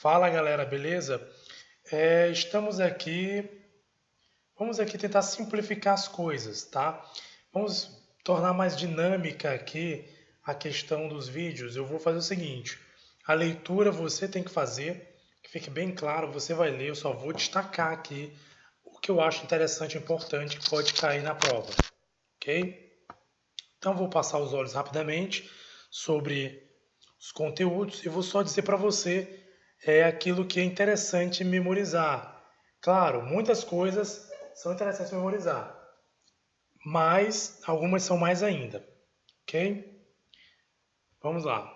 Fala galera, beleza? Estamos aqui, vamos aqui tentar simplificar as coisas, tá? Vamos tornar mais dinâmica aqui a questão dos vídeos. Eu vou fazer o seguinte: a leitura você tem que fazer, que fique bem claro, você vai ler, eu só vou destacar aqui o que eu acho interessante e importante que pode cair na prova, ok? Então vou passar os olhos rapidamente sobre os conteúdos e vou só dizer para você aquilo que é interessante memorizar. Claro, muitas coisas são interessantes memorizar, mas algumas são mais ainda, ok? Vamos lá.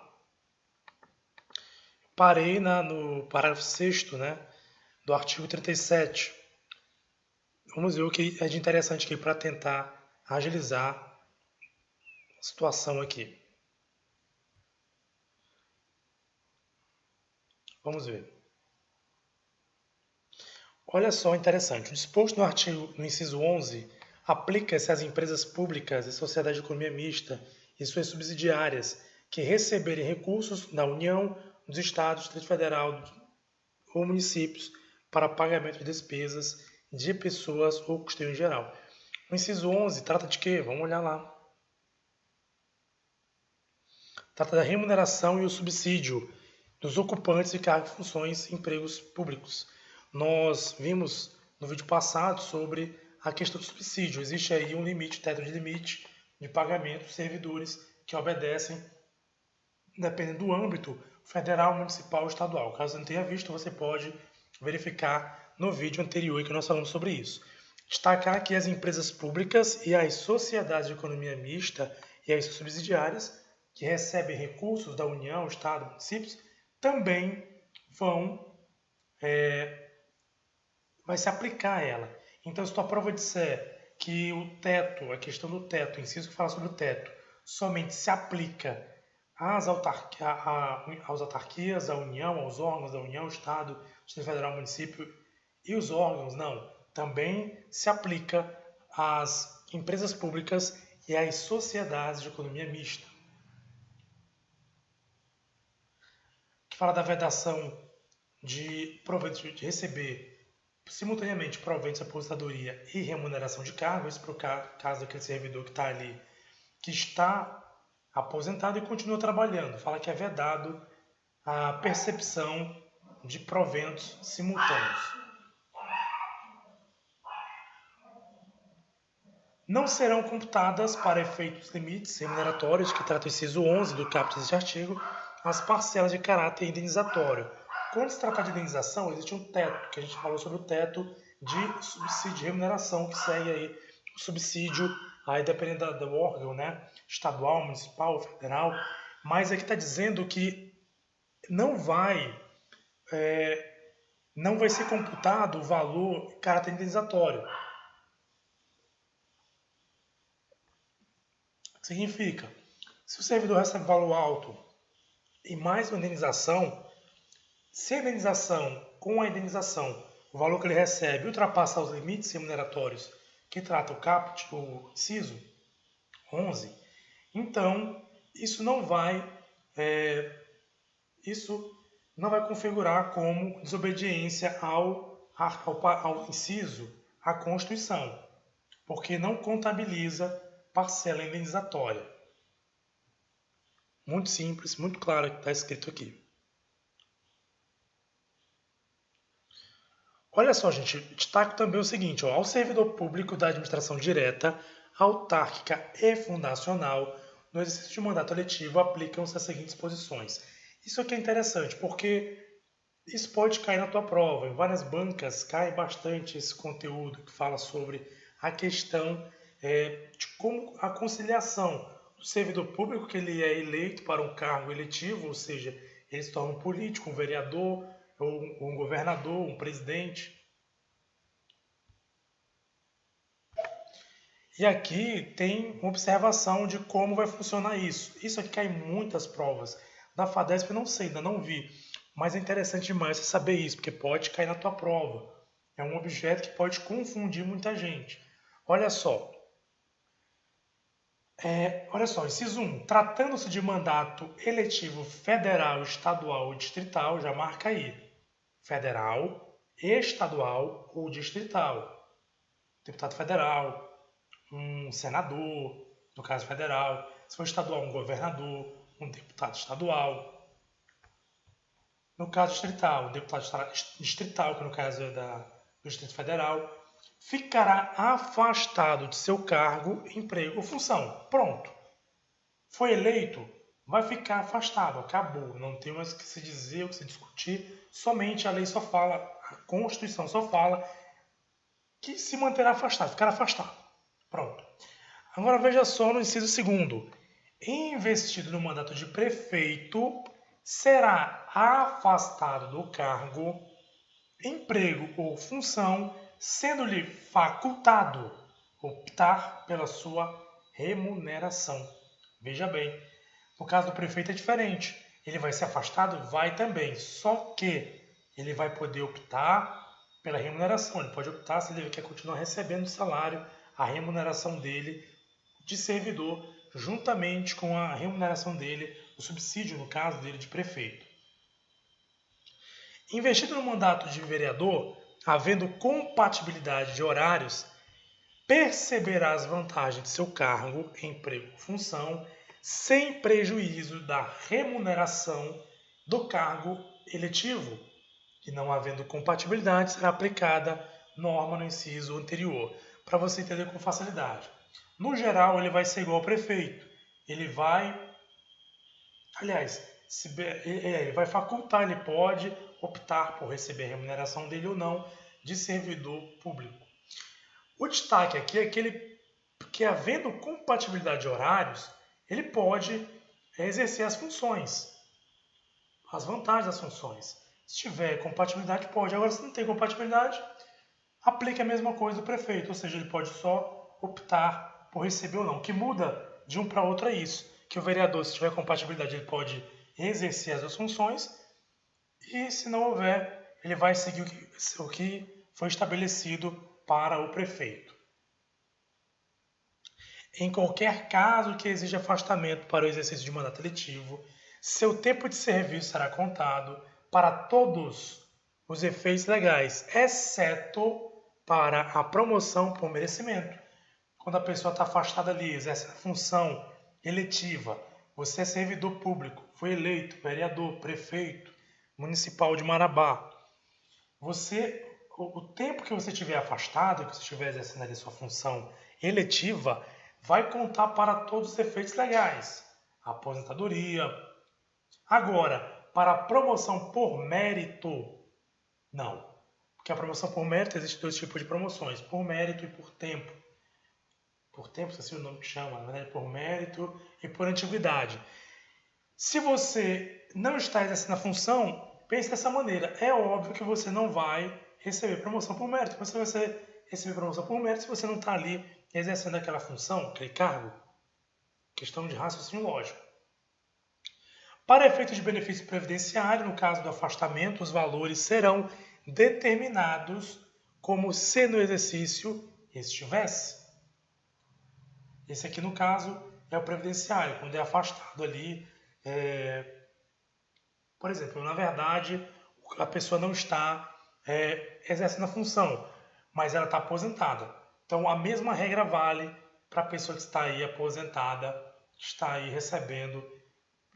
Parei no parágrafo 6º, né, do artigo 37. Vamos ver o que é de interessante aqui para tentar agilizar a situação aqui. Vamos ver. Olha só, interessante. O disposto no artigo, no inciso 11, aplica-se às empresas públicas e sociedade de economia mista e suas subsidiárias que receberem recursos da União, dos Estados, Distrito Federal ou municípios para pagamento de despesas de pessoas ou custeio em geral. O inciso 11 trata de quê? Vamos olhar lá. Trata da remuneração e o subsídio dos ocupantes de cargos, funções e empregos públicos. Nós vimos no vídeo passado sobre a questão do subsídio. Existe aí um limite, teto de limite de pagamento dos servidores que obedecem, dependendo do âmbito federal, municipal ou estadual. Caso não tenha visto, você pode verificar no vídeo anterior que nós falamos sobre isso. Destacar aqui as empresas públicas e as sociedades de economia mista e as subsidiárias que recebem recursos da União, Estado, municípios, também vai se aplicar a ela. Então, se tua prova disser que o teto, a questão do teto, o inciso que fala sobre o teto, somente se aplica às autarquias, à União, aos órgãos da União, Estado, Distrito Federal, município e os órgãos, não. Também se aplica às empresas públicas e às sociedades de economia mista. Que fala da vedação de proventos de receber simultaneamente proventos de aposentadoria e remuneração de cargo, isso para o caso daquele servidor que está ali, que está aposentado e continua trabalhando. Fala que é vedado a percepção de proventos simultâneos. Não serão computadas para efeitos limites remuneratórios, que trata o inciso 11 do caput deste artigo, as parcelas de caráter indenizatório. Quando se trata de indenização, existe um teto, que a gente falou sobre o teto de subsídio de remuneração, que segue aí o subsídio, aí dependendo do órgão, né, estadual, municipal, federal, mas aqui está dizendo que não vai ser computado o valor caráter indenizatório. Significa, se o servidor recebe valor alto e mais uma indenização, se a indenização, com a indenização, o valor que ele recebe ultrapassar os limites remuneratórios que trata o caput, o inciso 11, então isso não vai configurar como desobediência ao inciso, à Constituição, porque não contabiliza parcela indenizatória. Muito simples, muito claro que está escrito aqui. Olha só, gente, destaco também o seguinte, ó, ao servidor público da administração direta, autárquica e fundacional, no exercício de mandato eletivo, aplicam-se as seguintes posições. Isso aqui é interessante, porque isso pode cair na tua prova. Em várias bancas cai bastante esse conteúdo que fala sobre a questão de como a conciliação do servidor público, que ele é eleito para um cargo eletivo, ou seja, ele se torna um político, um vereador, ou um governador, um presidente. E aqui tem uma observação de como vai funcionar isso. Isso aqui cai em muitas provas. Na FADESP eu não sei, ainda não vi. Mas é interessante demais você saber isso, porque pode cair na tua prova. É um objeto que pode confundir muita gente. Olha só. Inciso 1. Tratando-se de mandato eletivo federal, estadual ou distrital, já marca aí. federal, estadual ou distrital. Deputado federal, um senador, no caso federal. Se for estadual, um governador, um deputado estadual. No caso distrital, o deputado distrital, que no caso é do Distrito Federal, ficará afastado de seu cargo, emprego ou função. Pronto. Foi eleito, vai ficar afastado, acabou. Não tem mais o que se dizer, o que se discutir. Somente a lei só fala, a Constituição só fala que se manterá afastado, ficará afastado. Pronto. Agora veja só no inciso 2º. Investido no mandato de prefeito, será afastado do cargo, emprego ou função, sendo-lhe facultado optar pela sua remuneração. Veja bem, no caso do prefeito é diferente. Ele vai ser afastado? Vai também, só que ele vai poder optar pela remuneração. Ele pode optar se ele quer continuar recebendo o salário, a remuneração dele de servidor, juntamente com a remuneração dele, o subsídio, no caso dele, de prefeito. Investido no mandato de vereador, havendo compatibilidade de horários, perceberá as vantagens de seu cargo, emprego, função, sem prejuízo da remuneração do cargo eletivo. E não havendo compatibilidade, será aplicada norma no inciso anterior, para você entender com facilidade. No geral, ele vai ser igual ao prefeito. Ele vai, aliás, ele vai facultar, ele pode optar por receber a remuneração dele ou não de servidor público. O destaque aqui é que havendo compatibilidade de horários, ele pode exercer as funções, as vantagens das funções. Se tiver compatibilidade, pode. Agora, se não tem compatibilidade, aplica a mesma coisa do prefeito, ou seja, ele pode só optar por receber ou não. O que muda de um para outro é isso, que o vereador, se tiver compatibilidade, ele pode exercer as duas funções, e se não houver, ele vai seguir o que foi estabelecido para o prefeito. Em qualquer caso que exija afastamento para o exercício de mandato eletivo, seu tempo de serviço será contado para todos os efeitos legais, exceto para a promoção por merecimento. Quando a pessoa está afastada ali, exerce a função eletiva, você é servidor público, foi eleito vereador, prefeito municipal de Marabá, o tempo que você estiver afastado, que você estiver exercendo ali sua função eletiva, vai contar para todos os efeitos legais, a aposentadoria. Agora, para a promoção por mérito, não. Porque a promoção por mérito, existe dois tipos de promoções, por mérito e por tempo. Por tempo, se assim o nome que chama, na verdade, por mérito e por antiguidade. Se você não está exercendo a função, pense dessa maneira. É óbvio que você não vai receber promoção por mérito. Você vai receber promoção por mérito se você não está ali exercendo aquela função, aquele cargo. Questão de raciocínio lógico. Para efeito de benefício previdenciário, no caso do afastamento, os valores serão determinados como se no exercício estivesse. Esse aqui, no caso, é o previdenciário, quando é afastado ali. Por exemplo, na verdade, a pessoa não está exercendo a função, mas ela está aposentada. Então, a mesma regra vale para a pessoa que está aí aposentada, que está aí recebendo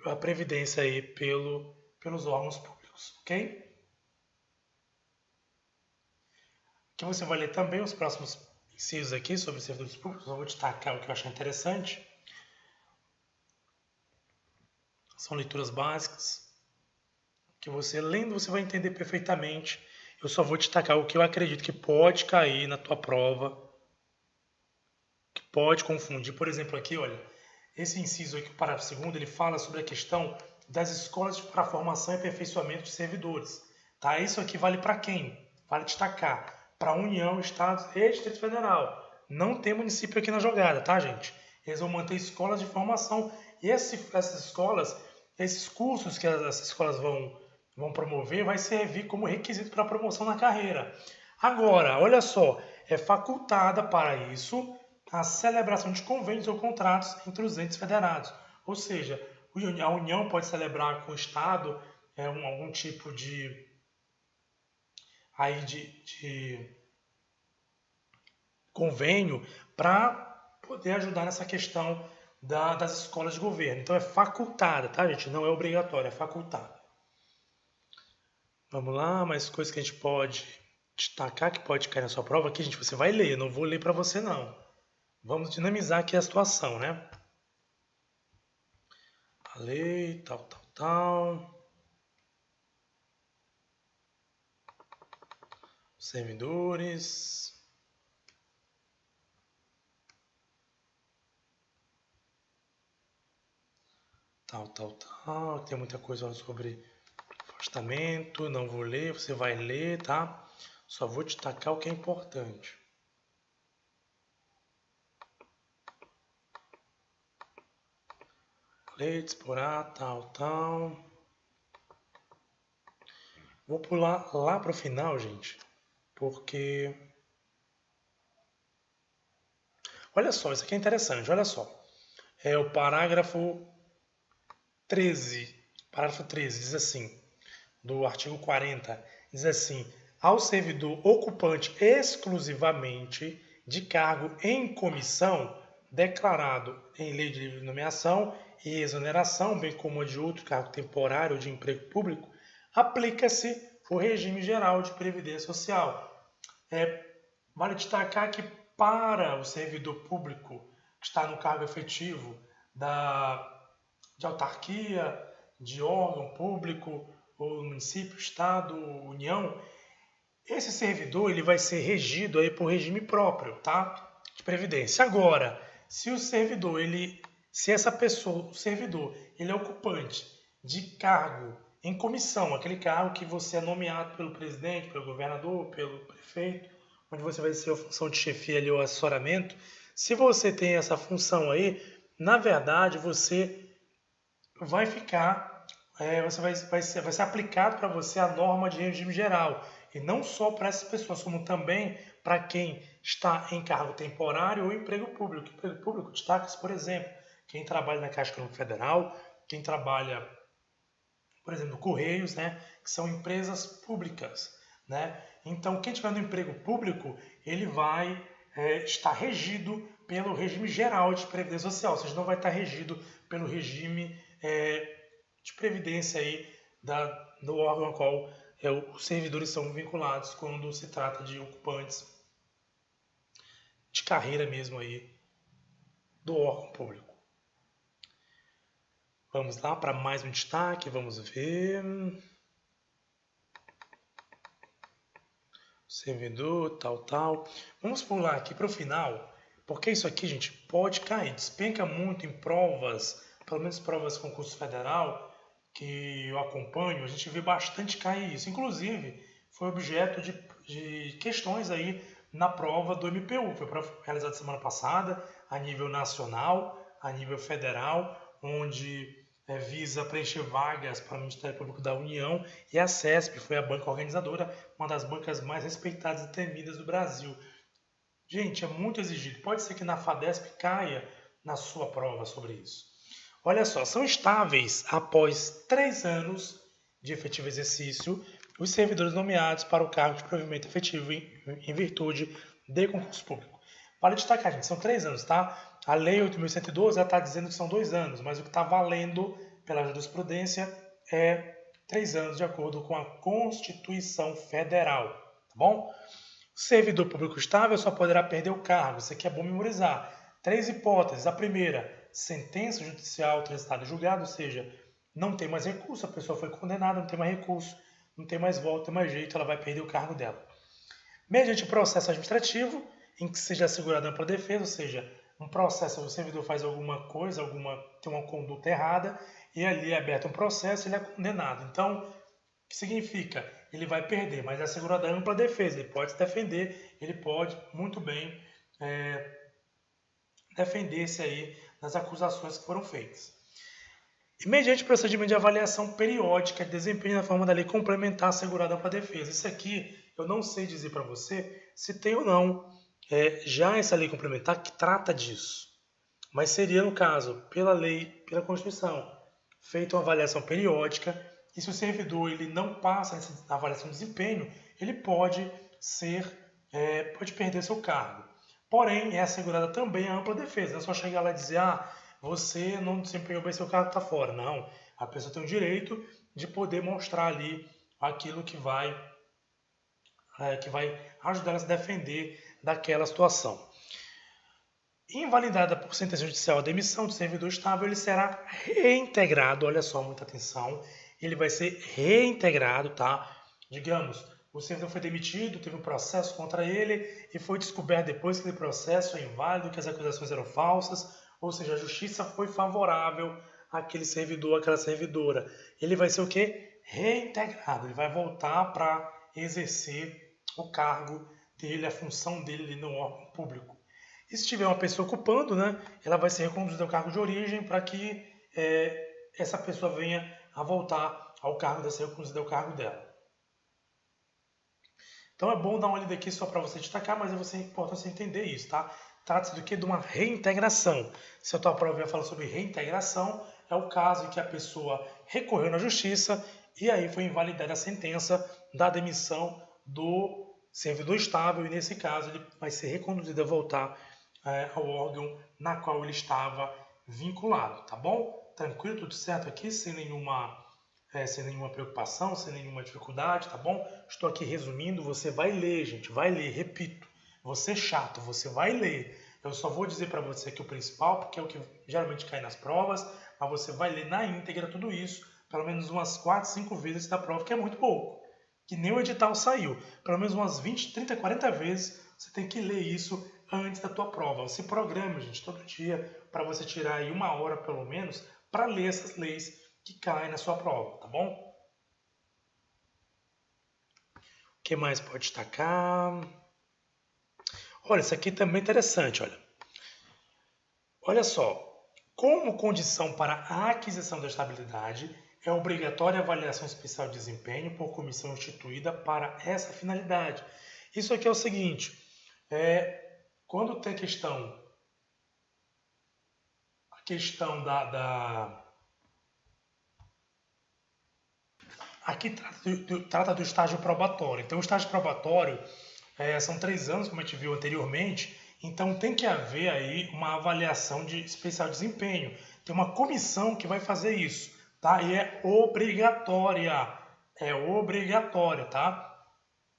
a previdência aí pelos órgãos públicos, ok? Aqui você vai ler também os próximos incisos aqui sobre servidores públicos. Eu vou destacar o que eu achei interessante. São leituras básicas, que você lendo você vai entender perfeitamente. Eu só vou destacar o que eu acredito que pode cair na tua prova, que pode confundir. Por exemplo, aqui, olha, esse inciso aqui, o parágrafo 2º, ele fala sobre a questão das escolas para formação e aperfeiçoamento de servidores. Tá? Isso aqui vale para quem? Vale destacar. Para a União, Estados e Distrito Federal. Não tem município aqui na jogada, tá, gente? Eles vão manter escolas de formação. E essas escolas, esses cursos que essas escolas vão promover, vai servir como requisito para a promoção na carreira. Agora, olha só, é facultada para isso a celebração de convênios ou contratos entre os entes federados. Ou seja, a União pode celebrar com o Estado algum tipo de aí de convênio para poder ajudar nessa questão das escolas de governo. Então é facultada, tá, gente? Não é obrigatória, é facultada. Vamos lá, mais coisas que a gente pode destacar que pode cair na sua prova aqui, gente. Você vai ler, eu não vou ler para você não. Vamos dinamizar aqui a situação, né? A lei, tal. Servidores. Tal. Tem muita coisa sobre afastamento, não vou ler, você vai ler, tá? Só vou destacar o que é importante. Lei, disporá, tal. Vou pular lá para o final, gente, porque... Olha só, isso aqui é interessante, olha só. É o parágrafo 13. Parágrafo 13 diz assim, do artigo 40, diz assim: ao servidor ocupante exclusivamente de cargo em comissão declarado em lei de livre nomeação e exoneração, bem como de outro cargo temporário de emprego público, aplica-se o regime geral de previdência social. Vale destacar que para o servidor público que está no cargo efetivo de autarquia, de órgão público, ou município, estado, união, esse servidor ele vai ser regido aí por regime próprio, tá? De previdência. Agora, se o servidor, se essa pessoa, o servidor, ele é ocupante de cargo em comissão, aquele cargo que você é nomeado pelo presidente, pelo governador, pelo prefeito, onde você vai ser a função de chefia ali, ou assessoramento, se você tem essa função aí, na verdade você vai ficar, vai ser aplicado para você a norma de regime geral. E não só para essas pessoas, como também para quem está em cargo temporário ou emprego público. Emprego público destaca-se, por exemplo, quem trabalha na Caixa Econômica Federal, quem trabalha, por exemplo, no Correios, né, que são empresas públicas, né? Então, quem estiver no emprego público, ele vai estar regido pelo regime geral de previdência social, ou seja, não vai estar regido pelo regime de previdência aí do órgão ao qual os servidores são vinculados quando se trata de ocupantes de carreira mesmo aí do órgão público. Vamos lá para mais um destaque, vamos ver. Servidor, tal. Vamos pular aqui para o final, porque isso aqui, gente, pode cair. Despenca muito em provas, pelo menos provas de concurso federal, que eu acompanho, a gente vê bastante cair isso. Inclusive, foi objeto de questões aí na prova do MPU, foi realizada semana passada, a nível nacional, a nível federal, onde visa preencher vagas para o Ministério Público da União, e a CESP foi a banca organizadora, uma das bancas mais respeitadas e temidas do Brasil. Gente, é muito exigido. Pode ser que na FADESP caia na sua prova sobre isso. Olha só, são estáveis após 3 anos de efetivo exercício os servidores nomeados para o cargo de provimento efetivo em virtude de concurso público. Vale destacar, gente, são 3 anos, tá? A Lei 8.112 está dizendo que são 2 anos, mas o que está valendo pela jurisprudência é 3 anos, de acordo com a Constituição Federal, tá bom? O servidor público estável só poderá perder o cargo, isso aqui é bom memorizar. 3 hipóteses. A primeira, sentença judicial transitada em julgado, ou seja, não tem mais recurso, a pessoa foi condenada, não tem mais recurso, não tem mais volta, não tem mais jeito, ela vai perder o cargo dela. Mediante processo administrativo, em que seja assegurada ampla defesa, ou seja, um processo, o servidor faz alguma coisa, tem uma conduta errada, e ali é aberto um processo, ele é condenado. Então, o que significa? Ele vai perder, mas é assegurada ampla defesa, ele pode se defender, ele pode muito bem defender-se aí das acusações que foram feitas. E mediante procedimento de avaliação periódica de desempenho na forma da lei complementar assegurada ampla defesa. Isso aqui eu não sei dizer para você se tem ou não já essa lei complementar que trata disso. Mas seria, no caso, pela lei, pela Constituição, feita uma avaliação periódica e se o servidor ele não passa na avaliação de desempenho, ele pode pode perder seu cargo. Porém, é assegurada também a ampla defesa. Não é só chegar lá e dizer, você não desempenhou bem seu cargo, está fora. Não, a pessoa tem o direito de poder mostrar ali aquilo que vai ajudar ela a se defender daquela situação. Invalidada por sentença judicial a demissão do servidor estável, ele será reintegrado, olha só, muita atenção, ele vai ser reintegrado, tá? Digamos, o servidor foi demitido, teve um processo contra ele e foi descoberto depois que aquele processo é inválido, que as acusações eram falsas, ou seja, a justiça foi favorável àquele servidor, àquela servidora. Ele vai ser o quê? Reintegrado, ele vai voltar para exercer o cargo dele, a função dele no órgão público. E se tiver uma pessoa ocupando, né, ela vai ser reconduzida ao cargo de origem para que essa pessoa venha a voltar ao cargo dessa reconduzida ao cargo dela. Então é bom dar uma lida aqui só para você destacar, mas é importante você entender isso, tá? Trata-se do que? De uma reintegração. Se a tua prova ia falar sobre reintegração, é o caso em que a pessoa recorreu na justiça e aí foi invalidada a sentença da demissão do servidor estável e nesse caso ele vai ser reconduzido a voltar ao órgão na qual ele estava vinculado, tá bom? Tranquilo, tudo certo aqui, sem nenhuma preocupação, sem nenhuma dificuldade, tá bom? Estou aqui resumindo, você vai ler, gente, vai ler, repito. Você é chato, você vai ler. Eu só vou dizer para você aqui o principal, porque é o que geralmente cai nas provas, mas você vai ler na íntegra tudo isso, pelo menos umas 4, 5 vezes da prova, que é muito pouco. Que nem o edital saiu. Pelo menos umas 20, 30, 40 vezes você tem que ler isso antes da tua prova. Você programa, gente, todo dia, para você tirar aí 1 hora, pelo menos, para ler essas leis que caem na sua prova, tá bom? O que mais pode destacar? Olha, isso aqui também é interessante, olha. Olha só, como condição para a aquisição da estabilidade, é obrigatória a avaliação especial de desempenho por comissão instituída para essa finalidade. Isso aqui é o seguinte, quando tem a questão Aqui trata do estágio probatório. Então, o estágio probatório são 3 anos, como a gente viu anteriormente. Então, tem que haver aí uma avaliação de especial desempenho. Tem uma comissão que vai fazer isso, tá? E é obrigatória. É obrigatória, tá?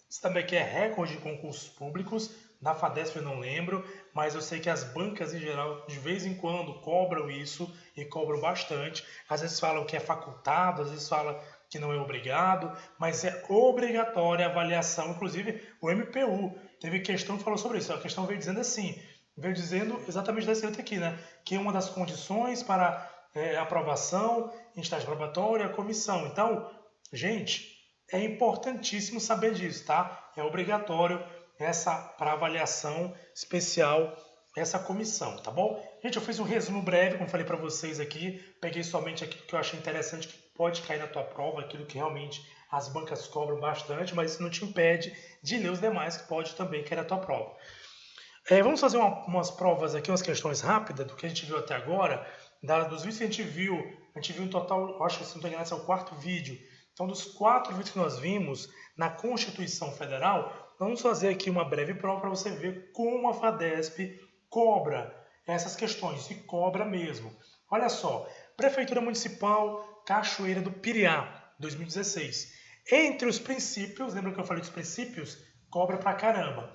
Isso também aqui é recorde de concursos públicos. Na FADESP eu não lembro, mas eu sei que as bancas em geral, de vez em quando, cobram isso e cobram bastante. Às vezes falam que é facultado, às vezes falam que não é obrigado, mas é obrigatória a avaliação. Inclusive, o MPU teve questão que falou sobre isso. A questão veio dizendo assim, veio dizendo exatamente desse jeito aqui, né? Que uma das condições para aprovação em estágio probatório é a comissão. Então, gente, é importantíssimo saber disso, tá? É obrigatório para avaliação especial essa comissão, tá bom? Gente, eu fiz um resumo breve, como falei para vocês aqui, peguei somente aquilo que eu achei interessante, que pode cair na tua prova, aquilo que realmente as bancas cobram bastante, mas isso não te impede de ler os demais, que pode também cair na tua prova. Vamos fazer umas provas aqui, umas questões rápidas do que a gente viu até agora, dos vídeos que a gente viu em total, acho que se não estou enganado, esse é o 4º vídeo. Então, dos 4 vídeos que nós vimos na Constituição Federal, vamos fazer aqui uma breve prova para você ver como a FADESP cobra essas questões, e cobra mesmo. Olha só, Prefeitura Municipal Cachoeira do Piriá, 2016. Entre os princípios, lembra que eu falei dos princípios? Cobra pra caramba.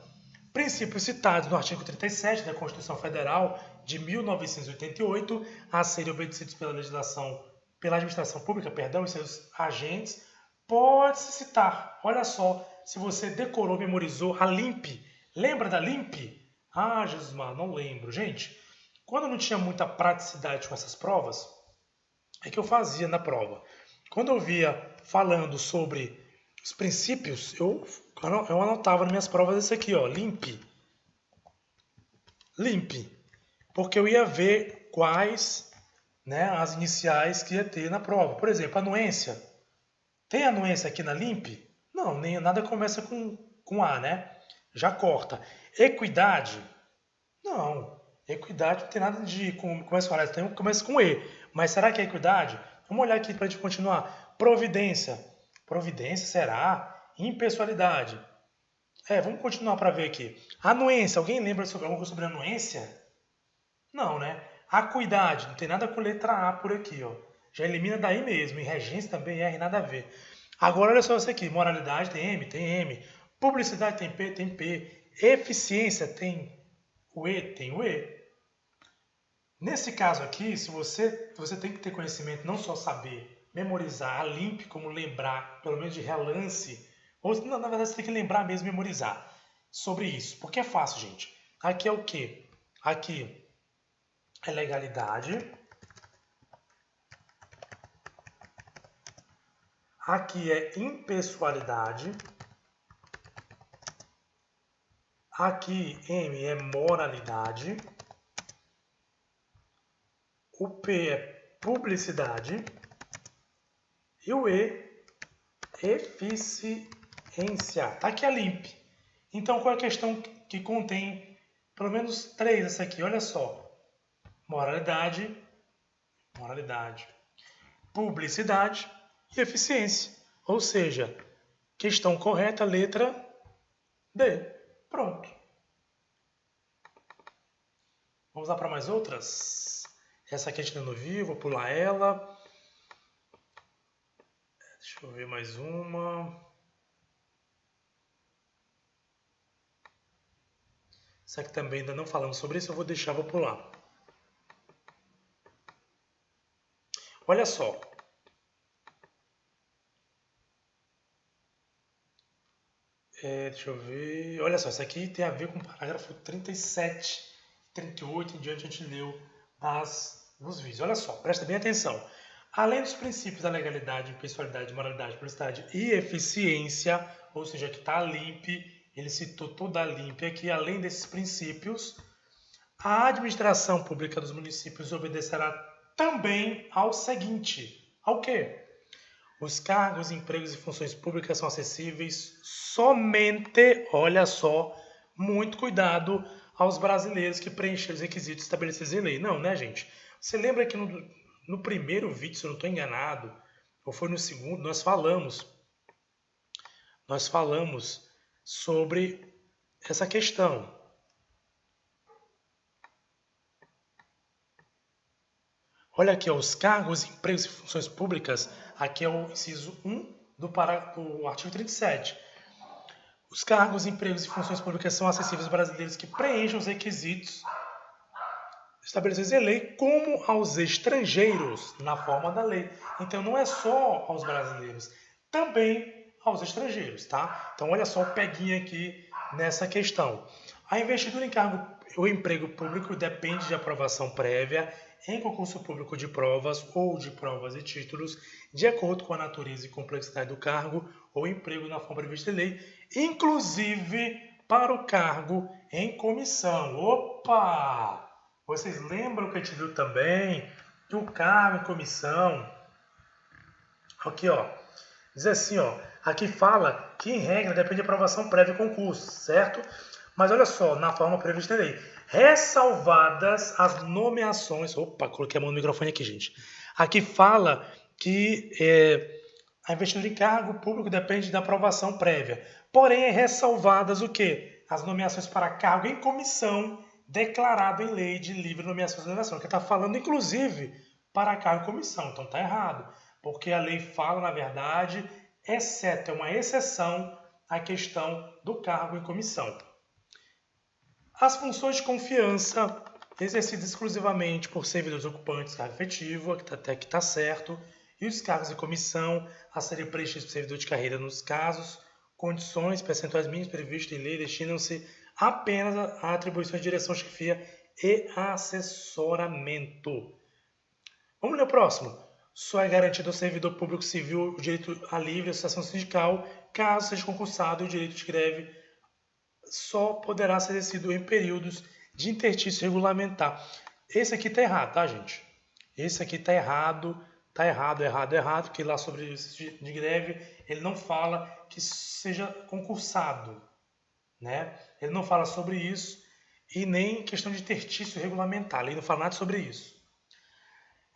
Princípios citados no artigo 37 da Constituição Federal de 1988, a serem obedecidos pela administração pública, e seus agentes, pode-se citar. Olha só, se você decorou, memorizou a LIMP. Lembra da LIMP? Ah, Jesus, mano, não lembro. Gente, quando eu não tinha muita praticidade com essas provas, é que eu fazia na prova. Quando eu via falando sobre os princípios, eu anotava nas minhas provas isso aqui, ó, LIMP. LIMP. Porque eu ia ver quais, né, as iniciais que ia ter na prova. Por exemplo, anuência. Tem anuência aqui na LIMP? Não, nem nada começa com A, né? Já corta. Equidade? Não. Equidade não tem nada de começa com A, começa com E. Mas será que é equidade? Vamos olhar aqui para a gente continuar. Providência. Providência será impessoalidade. Vamos continuar para ver aqui. Anuência. Alguém lembra alguma coisa sobre anuência? Não, né? Acuidade. Não tem nada com letra A por aqui, ó. Já elimina daí mesmo. E regência também R, nada a ver. Agora olha só isso aqui. Moralidade tem M, tem M. Publicidade tem P, tem P. Eficiência tem o E, tem o E. Nesse caso aqui, se você tem que ter conhecimento, não só saber memorizar a limp, como lembrar, pelo menos de relance, ou não, na verdade você tem que lembrar mesmo, memorizar sobre isso, porque é fácil, gente. Aqui é o quê? Aqui é legalidade. Aqui é impessoalidade. Aqui M é moralidade. O P é publicidade. E o E, eficiência. Aqui é a limp. Então, qual é a questão que contém pelo menos 3 essa aqui? Olha só. Moralidade, publicidade e eficiência. Ou seja, questão correta, letra D. Pronto. Vamos lá para mais outras? Essa aqui a gente não viu, vou pular ela. Deixa eu ver mais uma. Essa aqui também ainda não falamos sobre isso, eu vou deixar, vou pular. Olha só. Deixa eu ver. Olha só, isso aqui tem a ver com o parágrafo 37, 38 em diante a gente leu nos vídeos. Olha só, presta bem atenção. Além dos princípios da legalidade, impessoalidade, moralidade, publicidade e eficiência, ou seja, que está a limp, ele citou toda a limp aqui, além desses princípios, a administração pública dos municípios obedecerá também ao seguinte: ao quê? Os cargos, empregos e funções públicas são acessíveis somente, olha só, muito cuidado aos brasileiros que preencheram os requisitos estabelecidos em lei. Não, né, gente? Você lembra que no primeiro vídeo, se eu não estou enganado, ou foi no segundo, nós falamos sobre essa questão. Olha aqui, ó, os cargos, empregos e funções públicas, aqui é o inciso 1 do artigo 37. Os cargos, empregos e funções públicas são acessíveis aos brasileiros que preencham os requisitos estabelecidos em lei, como aos estrangeiros, na forma da lei. Então, não é só aos brasileiros, também aos estrangeiros, tá? Então, olha só o peguinho aqui nessa questão. A investidura em cargo ou emprego público depende de aprovação prévia em concurso público de provas ou de provas e títulos, de acordo com a natureza e complexidade do cargo ou emprego na forma prevista em lei, inclusive para o cargo em comissão. Opa! Vocês lembram que a gente viu também que o cargo em comissão, aqui ó, diz assim ó, aqui fala que em regra depende de aprovação prévia em concurso, certo? Mas olha só, na forma prevista em lei, ressalvadas as nomeações, opa, coloquei a mão no microfone aqui, gente. Aqui fala que a investidura em cargo público depende da aprovação prévia. Porém, é ressalvadas o quê? As nomeações para cargo em comissão declarado em lei de livre nomeação e exoneração, que está falando, inclusive, para cargo em comissão. Então, está errado, porque a lei fala, na verdade, exceto, é uma exceção à questão do cargo em comissão. As funções de confiança exercidas exclusivamente por servidores ocupantes de cargo efetivo, até que está certo, e os cargos de comissão a serem preenchidos por servidor de carreira nos casos, condições, percentuais mínimos previstos em lei destinam-se apenas a atribuições de direção, chefia e assessoramento. Vamos ler o próximo. Só é garantido ao servidor público civil o direito à livre associação sindical, caso seja concursado, o direito de greve só poderá ser exercido em períodos de interstício regulamentar. Esse aqui está errado, tá, gente? Esse aqui está errado, que lá sobre de greve ele não fala que seja concursado, né? Ele não fala sobre isso e nem questão de interstício regulamentar, ele não fala nada sobre isso.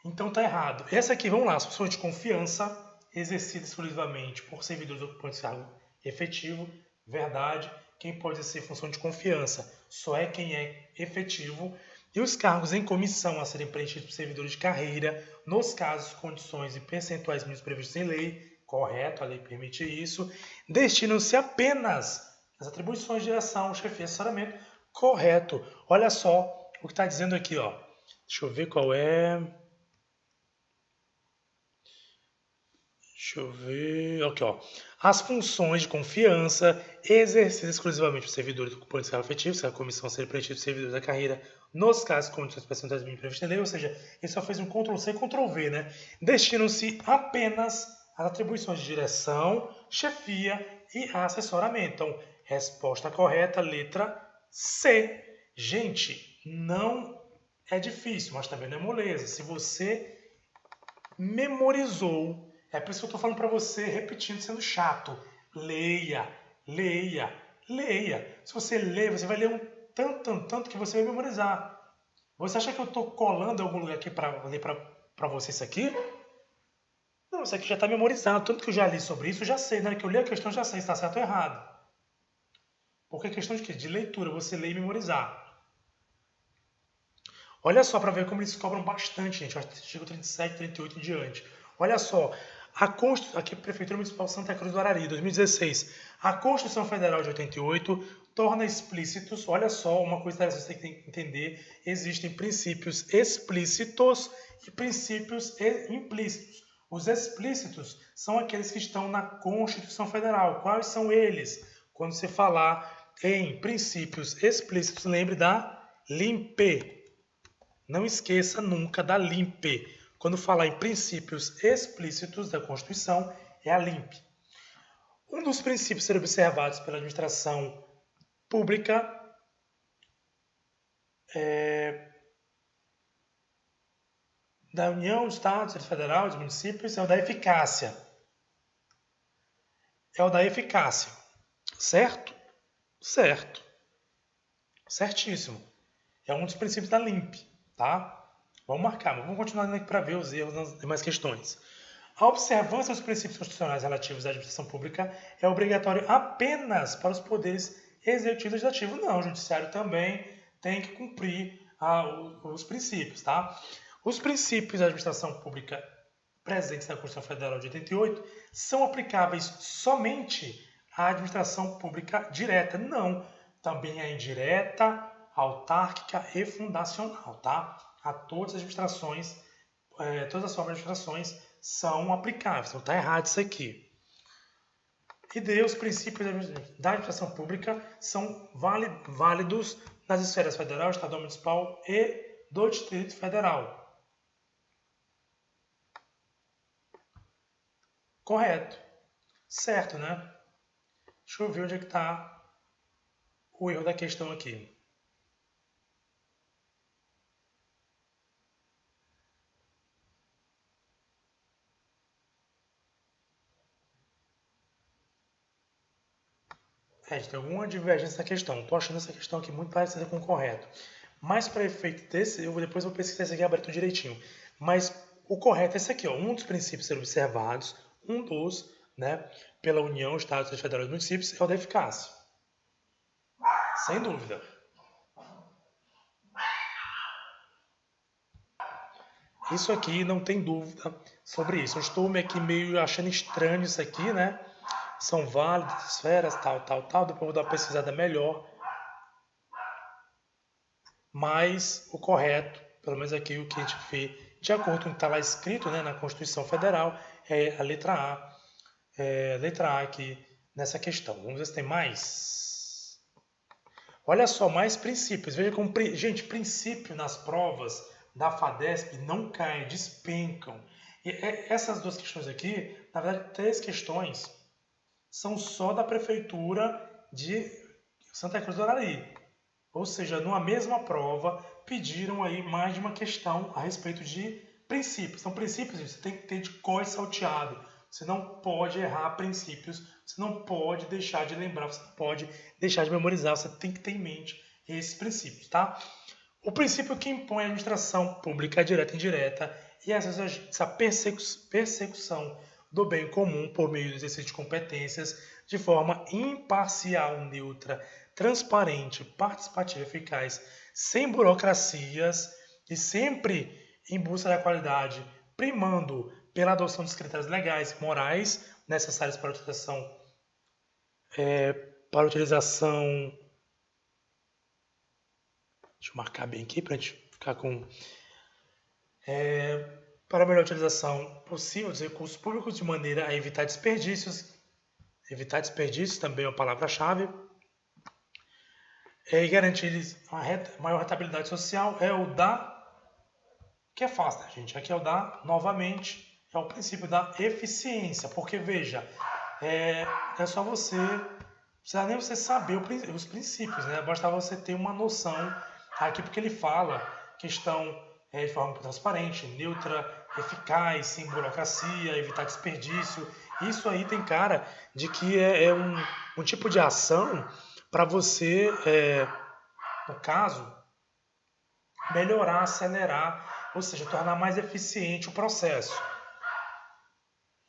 Então está errado. Essa aqui, vamos lá, as funções de confiança exercida exclusivamente por servidores ocupantes de cargo efetivo, verdade. Quem pode exercer função de confiança só é quem é efetivo. E os cargos em comissão a serem preenchidos por servidores de carreira, nos casos, condições e percentuais mínimos previstos em lei, correto, a lei permite isso, destinam-se apenas às atribuições de direção, chefia e assessoramento, correto. Olha só o que está dizendo aqui, ó. Deixa eu ver qual é. Deixa eu ver. Aqui, ó. As funções de confiança exercidas exclusivamente por servidores ocupantes de cargo efetivo, se a comissão ser preenchida por servidores da carreira, nos casos de condições percentuais mínimas previstas em lei, ou seja, ele só fez um Ctrl+C e Ctrl+V, né? Destinam-se apenas às atribuições de direção, chefia e assessoramento. Então, resposta correta, letra C. Gente, não é difícil, mas também não é moleza. Se você memorizou, é por isso que eu estou falando para você, repetindo, sendo chato. Leia, leia, leia. Se você ler, você vai ler um tanto que você vai memorizar. Você acha que eu estou colando em algum lugar aqui para ler para você isso aqui? Não, isso aqui já está memorizado. Tanto que eu já li sobre isso, eu já sei. Na hora que eu li a questão, eu já sei se está certo ou errado. Porque é questão de quê? De leitura, você ler e memorizar. Olha só para ver como eles cobram bastante, gente. Artigo 37, 38 em diante. Olha só. Aqui, Prefeitura Municipal de Santa Cruz do Arari, 2016. A Constituição Federal de 88 torna explícitos, olha só, uma coisa interessante que você tem que entender, existem princípios explícitos e princípios implícitos. Os explícitos são aqueles que estão na Constituição Federal. Quais são eles? Quando você falar em princípios explícitos, lembre da LIMPE. Não esqueça nunca da LIMPE. Quando falar em princípios explícitos da Constituição, é a LIMPE. Um dos princípios a ser observados pela administração pública da União, do Estado, do Distrito Federal, dos municípios, é o da eficácia. É o da eficácia. Certo? Certo. Certíssimo. É um dos princípios da LIMPE, tá? Vamos marcar, mas vamos continuar aqui para ver os erros nas demais questões. A observância dos princípios constitucionais relativos à administração pública é obrigatório apenas para os poderes executivo e legislativo. Não, o judiciário também tem que cumprir os princípios, tá? Os princípios da administração pública presentes na Constituição Federal de 88 são aplicáveis somente à administração pública direta. Não, também à indireta, autárquica e fundacional, tá? A todas as administrações, todas as formas de administrações são aplicáveis. Então está errado isso aqui. E os princípios da administração pública são válidos nas esferas federal, estadual, municipal e do Distrito Federal. Correto. Certo, né? Deixa eu ver onde é que está o erro da questão aqui. Tem alguma divergência na questão. Estou achando essa questão aqui muito parecida com o correto. Mas para efeito desse, depois vou pesquisar esse aqui aberto direitinho. Mas o correto é esse aqui, ó. Um dos princípios a ser observados, né, pela União, Estados, Federais e Municípios, é o da eficácia. Sem dúvida. Isso aqui não tem dúvida sobre isso. Eu estou aqui meio achando estranho isso aqui, né? São válidas, esferas, tal. Depois eu vou dar uma pesquisada melhor. Mas o correto, pelo menos aqui o que a gente vê, de acordo com o que está lá escrito, né, na Constituição Federal, é a letra A. Letra A aqui nessa questão. Vamos ver se tem mais. Olha só, mais princípios. Veja como, gente, princípio nas provas da FADESP não cai, despencam. E essas duas questões aqui, na verdade, 3 questões, são só da Prefeitura de Santa Cruz do Arari. Ou seja, numa mesma prova, pediram aí mais de uma questão a respeito de princípios. Então, princípios você tem que ter de cor e salteado. Você não pode errar princípios, você não pode deixar de lembrar, você não pode deixar de memorizar, você tem que ter em mente esses princípios, tá? O princípio que impõe a administração pública direta e indireta e essa persecução do bem comum por meio do exercício de competências de forma imparcial, neutra, transparente, participativa, eficaz, sem burocracias e sempre em busca da qualidade, primando pela adoção dos critérios legais e morais necessários para a utilização. Deixa eu marcar bem aqui para a gente ficar com. Para a melhor utilização possível dos recursos públicos de maneira a evitar desperdícios. Evitar desperdícios também é uma palavra-chave. E garantir uma maior rentabilidade social é o da. Que é fácil, né, gente? Aqui é o da, novamente, é o princípio da eficiência. Porque, veja, é só você. Não precisa nem você saber os princípios, né? Basta você ter uma noção aqui, porque ele fala questão de forma transparente, neutra, eficaz, sem burocracia, evitar desperdício. Isso aí tem cara de que é um tipo de ação para você, no caso, melhorar, acelerar, ou seja, tornar mais eficiente o processo.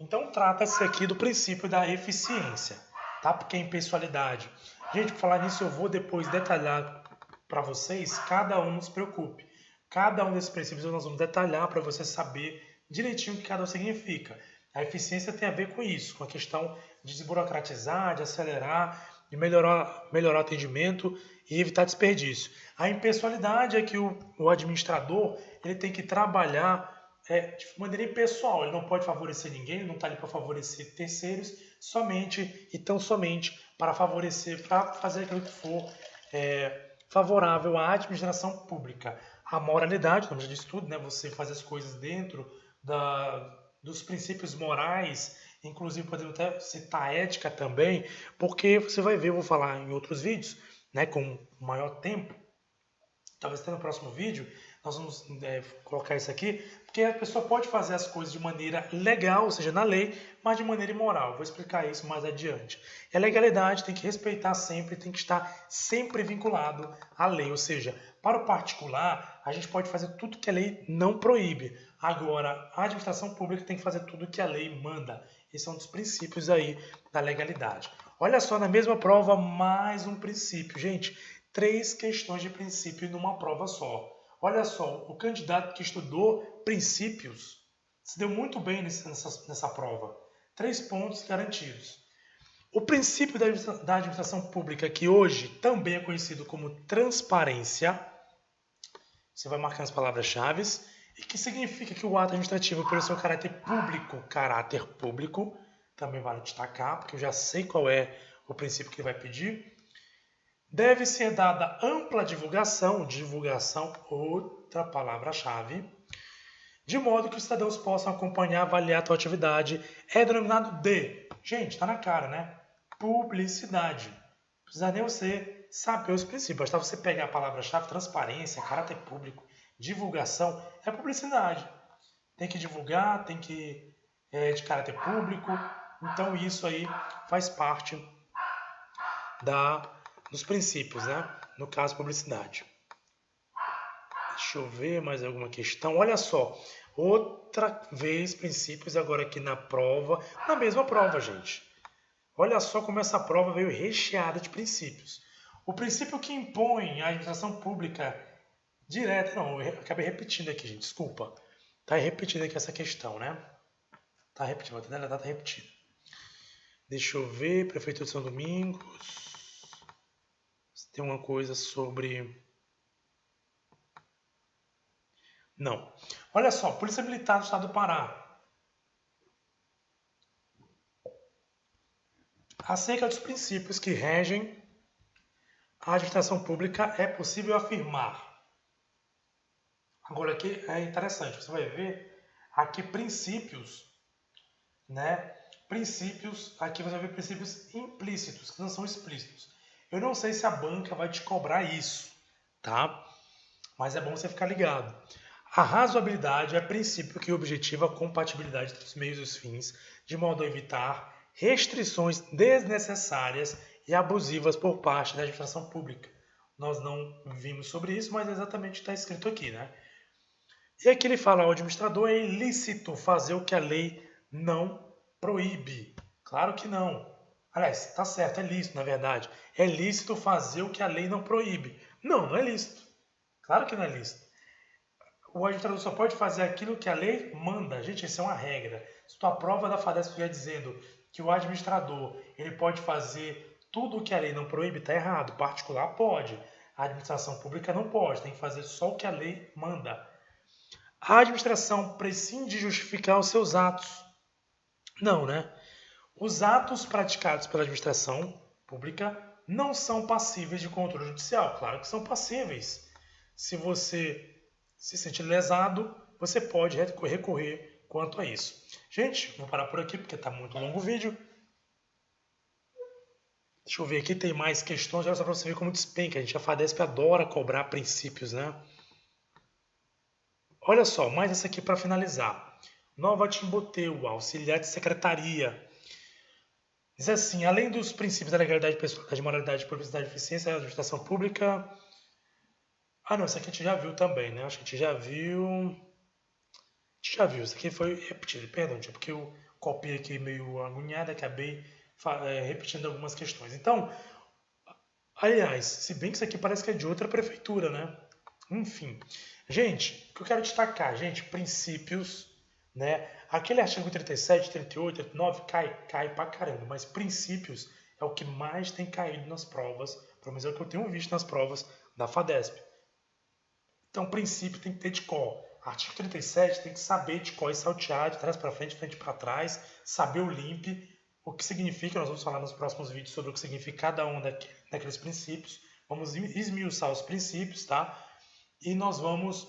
Então trata-se aqui do princípio da eficiência, tá? Porque é impessoalidade. Gente, por falar nisso, eu vou depois detalhar para vocês, cada um, não se preocupe. Cada um desses princípios nós vamos detalhar para você saber direitinho o que cada um significa. A eficiência tem a ver com isso, com a questão de desburocratizar, de acelerar, de melhorar o atendimento e evitar desperdício. A impessoalidade é que o administrador ele tem que trabalhar de maneira impessoal. Ele não pode favorecer ninguém, ele não está ali para favorecer terceiros, somente e tão somente para favorecer, para fazer aquilo que for favorável à administração pública. A moralidade, como já disse tudo, né? Você faz as coisas dentro dos princípios morais, inclusive podemos até citar ética também, porque você vai ver, eu vou falar em outros vídeos, né, com maior tempo, talvez até no próximo vídeo, nós vamos colocar isso aqui, porque a pessoa pode fazer as coisas de maneira legal, ou seja, na lei, mas de maneira imoral. Vou explicar isso mais adiante. E a legalidade tem que respeitar sempre, tem que estar sempre vinculado à lei, ou seja, para o particular, a gente pode fazer tudo que a lei não proíbe. Agora, a administração pública tem que fazer tudo que a lei manda. Esse é um dos princípios aí da legalidade. Olha só, na mesma prova, mais um princípio. Gente, 3 questões de princípio numa prova só. Olha só, o candidato que estudou princípios se deu muito bem nessa prova. 3 pontos garantidos. O princípio da administração pública, que hoje também é conhecido como transparência, você vai marcar as palavras-chave, e que significa que o ato administrativo, pelo seu caráter público, também vale destacar, porque eu já sei qual é o princípio que ele vai pedir, deve ser dada ampla divulgação, outra palavra-chave, de modo que os cidadãos possam acompanhar, avaliar a tua atividade, é denominado de, gente, está na cara, né? Publicidade. Não precisa nem você saber os princípios, basta você pegar a palavra-chave, transparência, caráter público, divulgação, é publicidade. Tem que divulgar, tem que de caráter público, então isso aí faz parte dos princípios, né? No caso, publicidade. Deixa eu ver mais alguma questão. Olha só, outra vez princípios agora aqui na prova, na mesma prova, gente. Olha só como essa prova veio recheada de princípios. O princípio que impõe a administração pública direta, não, eu acabei repetindo aqui, gente, desculpa. Tá repetindo aqui essa questão, né? Tá repetindo, tá repetindo. Deixa eu ver, Prefeitura de São Domingos. Tem uma coisa sobre... Não. Olha só, Polícia Militar do Estado do Pará. Acerca dos princípios que regem a administração pública, é possível afirmar. Agora aqui é interessante, você vai ver aqui princípios, né? Princípios, aqui você vai ver princípios implícitos, que não são explícitos. Eu não sei se a banca vai te cobrar isso, tá? Mas é bom você ficar ligado. A razoabilidade é princípio que objetiva a compatibilidade entre os meios e os fins, de modo a evitar restrições desnecessárias e abusivas por parte da administração pública. Nós não vimos sobre isso, mas exatamente está escrito aqui, né? E aqui ele fala, ao administrador é ilícito fazer o que a lei não proíbe. Claro que não. Aliás, tá certo, é lícito, na verdade. É lícito fazer o que a lei não proíbe. Não, não é lícito. Claro que não é lícito. O administrador só pode fazer aquilo que a lei manda. Gente, isso é uma regra. Se tua prova da FADESP estiver dizendo que o administrador ele pode fazer tudo o que a lei não proíbe, está errado. O particular pode. A administração pública não pode. Tem que fazer só o que a lei manda. A administração prescinde de justificar os seus atos. Não, né? Os atos praticados pela administração pública não são passíveis de controle judicial. Claro que são passíveis. Se você se sente lesado, você pode recorrer quanto a isso. Gente, vou parar por aqui porque está muito longo o vídeo. Deixa eu ver aqui, tem mais questões, só para você ver como despenca. A gente, a FADESP adora cobrar princípios, né? Olha só, mais essa aqui para finalizar. Nova Timboteu, auxiliar de secretaria. Diz assim, além dos princípios da legalidade, personalidade, moralidade, publicidade, eficiência, administração pública... Ah, não, isso aqui a gente já viu também, né? Acho que a gente já viu... A gente já viu, isso aqui foi repetido, perdão, porque eu copiei aqui meio agoniado e acabei repetindo algumas questões. Então, aliás, se bem que isso aqui parece que é de outra prefeitura, né? Enfim. Gente, o que eu quero destacar, gente, princípios, né? Aquele artigo 37, 38, 39 cai pra caramba, mas princípios é o que mais tem caído nas provas, pelo menos é o que eu tenho visto nas provas da FADESP. Então, princípio tem que ter de cor. Artigo 37 tem que saber de cor e saltear, de trás para frente para trás, saber o limpe, o que significa, nós vamos falar nos próximos vídeos sobre o que significa cada um daqueles princípios. Vamos esmiuçar os princípios, tá? E nós vamos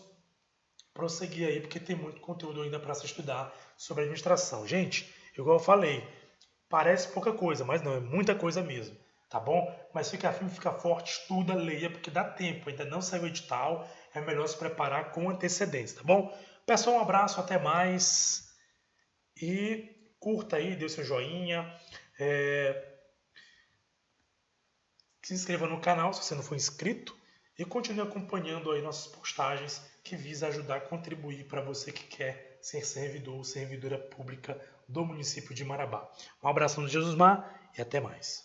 prosseguir aí, porque tem muito conteúdo ainda para se estudar sobre administração. Gente, igual eu falei, parece pouca coisa, mas não, é muita coisa mesmo, tá bom? Mas fica firme, fica forte, estuda, leia, porque dá tempo, ainda não saiu o edital, é melhor se preparar com antecedência, tá bom? Pessoal, um abraço, até mais e curta aí, dê o seu joinha, se inscreva no canal se você não for inscrito e continue acompanhando aí nossas postagens que visa ajudar a contribuir para você que quer ser servidor ou servidora pública do município de Marabá. Um abraço no Jesus Mar e até mais.